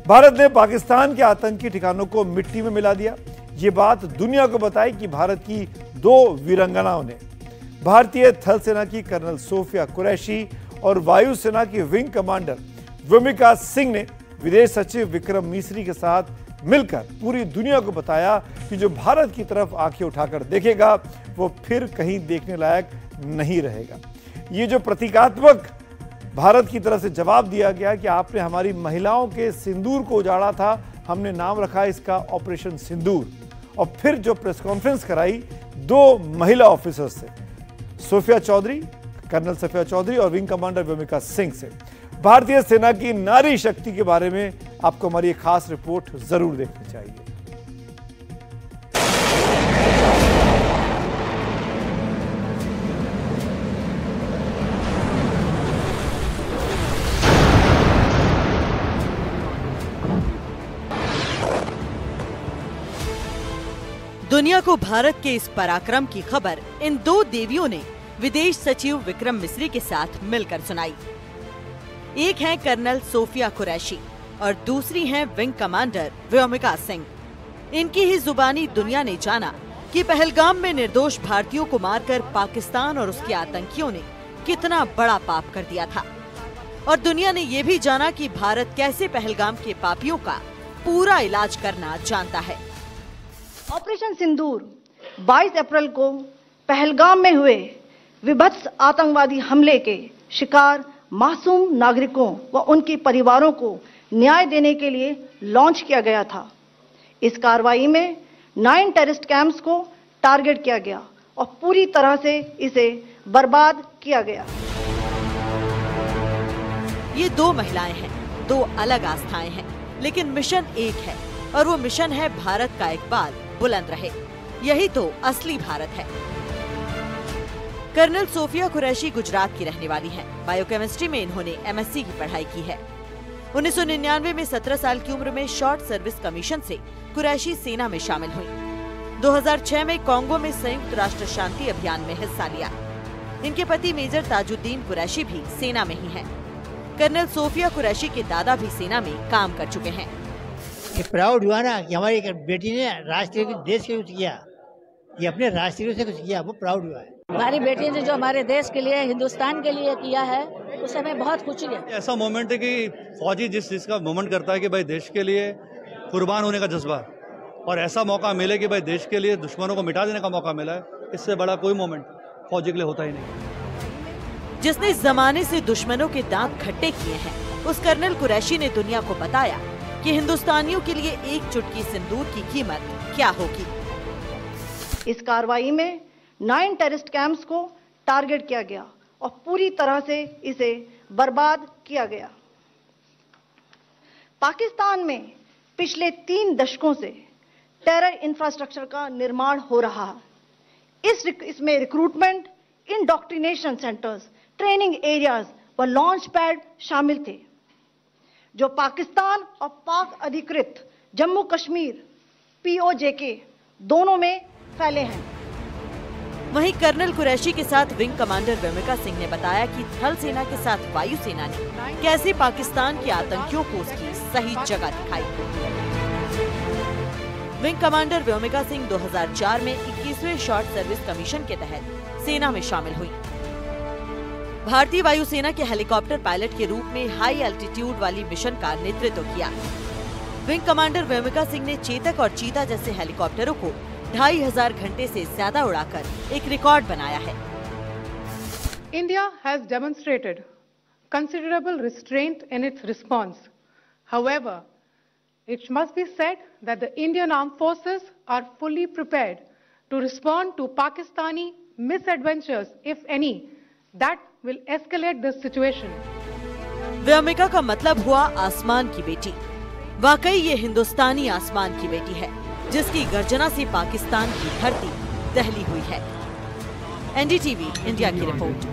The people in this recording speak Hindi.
भारत ने पाकिस्तान के आतंकी ठिकानों को मिट्टी में मिला दिया। ये बात दुनिया को बताई कि भारत की 2 वीरांगनाओं ने, भारतीय थल सेना की कर्नल सोफिया कुरैशी और वायुसेना की विंग कमांडर व्योमिका सिंह ने विदेश सचिव विक्रम मिस्री के साथ मिलकर पूरी दुनिया को बताया कि जो भारत की तरफ आंखें उठाकर देखेगा वो फिर कहीं देखने लायक नहीं रहेगा। ये जो प्रतीकात्मक भारत की तरफ से जवाब दिया गया कि आपने हमारी महिलाओं के सिंदूर को उजाड़ा था, हमने नाम रखा इसका ऑपरेशन सिंदूर। और फिर जो प्रेस कॉन्फ्रेंस कराई 2 महिला ऑफिसर्स से, सोफिया चौधरी, कर्नल सोफिया चौधरी और विंग कमांडर व्योमिका सिंह से, भारतीय सेना की नारी शक्ति के बारे में आपको हमारी एक खास रिपोर्ट जरूर देखनी चाहिए। दुनिया को भारत के इस पराक्रम की खबर इन 2 देवियों ने विदेश सचिव विक्रम मिस्री के साथ मिलकर सुनाई। एक है कर्नल सोफिया कुरैशी और दूसरी है विंग कमांडर व्योमिका सिंह। इनकी ही जुबानी दुनिया ने जाना कि पहलगाम में निर्दोष भारतीयों को मारकर पाकिस्तान और उसके आतंकियों ने कितना बड़ा पाप कर दिया था। और दुनिया ने ये भी जाना कि भारत कैसे पहलगाम के पापियों का पूरा इलाज करना जानता है। ऑपरेशन सिंदूर 22 अप्रैल को पहलगाम में हुए विभत्स आतंकवादी हमले के शिकार मासूम नागरिकों व उनके परिवारों को न्याय देने के लिए लॉन्च किया गया था। इस कार्रवाई में 9 टेररिस्ट कैंप्स को टारगेट किया गया और पूरी तरह से इसे बर्बाद किया गया। ये 2 महिलाएं हैं, 2 अलग आस्थाएं हैं, लेकिन मिशन एक है और वो मिशन है भारत का इकबाल बुलंद रहे। यही तो असली भारत है। कर्नल सोफिया कुरैशी गुजरात की रहने वाली हैं। बायोकेमिस्ट्री में इन्होंने MSc की पढ़ाई की है। 1999 में 17 साल की उम्र में शॉर्ट सर्विस कमीशन से कुरैशी सेना में शामिल हुई। 2006 में कांगो में संयुक्त राष्ट्र शांति अभियान में हिस्सा लिया। इनके पति मेजर ताजुद्दीन कुरैशी भी सेना में ही हैं। कर्नल सोफिया कुरैशी के दादा भी सेना में काम कर चुके हैं। ये प्राउड हुआ ना कि हमारी बेटी ने राष्ट्र के देश के कुछ किया, ये अपने राष्ट्रीय से कुछ किया, वो प्राउड हुआ है। हमारी बेटी ने जो हमारे देश के लिए, हिंदुस्तान के लिए किया है, उस हमें बहुत खुशी है। ऐसा मोमेंट है कि फौजी जिस चीज का मोमेंट करता है कि भाई देश के लिए कुर्बान होने का जज्बा, और ऐसा मौका मिले कि भाई देश के लिए दुश्मनों को मिटा देने का मौका मिला है, इससे बड़ा कोई मोमेंट फौजी के लिए होता ही नहीं। जिसने जमाने से दुश्मनों के दांत खट्टे किए हैं, उस कर्नल कुरैशी ने दुनिया को बताया कि हिंदुस्तानियों के लिए एक चुटकी सिंदूर की कीमत क्या होगी। इस कार्रवाई में 9 टेररिस्ट कैंप्स को टारगेट किया गया और पूरी तरह से इसे बर्बाद किया गया। पाकिस्तान में पिछले 3 दशकों से टेरर इंफ्रास्ट्रक्चर का निर्माण हो रहा है। इसमें recruitment, indoctrination centres, training areas व लॉन्च पैड शामिल थे, जो पाकिस्तान और पाक अधिकृत जम्मू कश्मीर POJK दोनों में फैले हैं। वहीं कर्नल कुरैशी के साथ विंग कमांडर व्योमिका सिंह ने बताया कि थल सेना के साथ वायुसेना ने कैसे पाकिस्तान के आतंकियों को उसकी सही जगह दिखाई। विंग कमांडर व्योमिका सिंह 2004 में 21वें शॉर्ट सर्विस कमीशन के तहत सेना में शामिल हुई। भारतीय वायुसेना के हेलीकॉप्टर पायलट के रूप में हाई एल्टीट्यूड वाली मिशन का नेतृत्व किया। विंग कमांडर व्योमिका सिंह ने चेतक और चीता जैसे हेलीकॉप्टरों को 2500 घंटे से ज्यादा उड़ाकर एक रिकॉर्ड बनाया है। India has demonstrated considerable restraint in its response. However, it must be said that the Indian Armed Forces are fully prepared to respond to Pakistani misadventures, if any, that will escalate this situation. Vyomika का मतलब हुआ आसमान की बेटी। वाकई ये हिंदुस्तानी आसमान की बेटी है, जिसकी गर्जना से पाकिस्तान की धरती दहली हुई है। NDTV इंडिया की रिपोर्ट।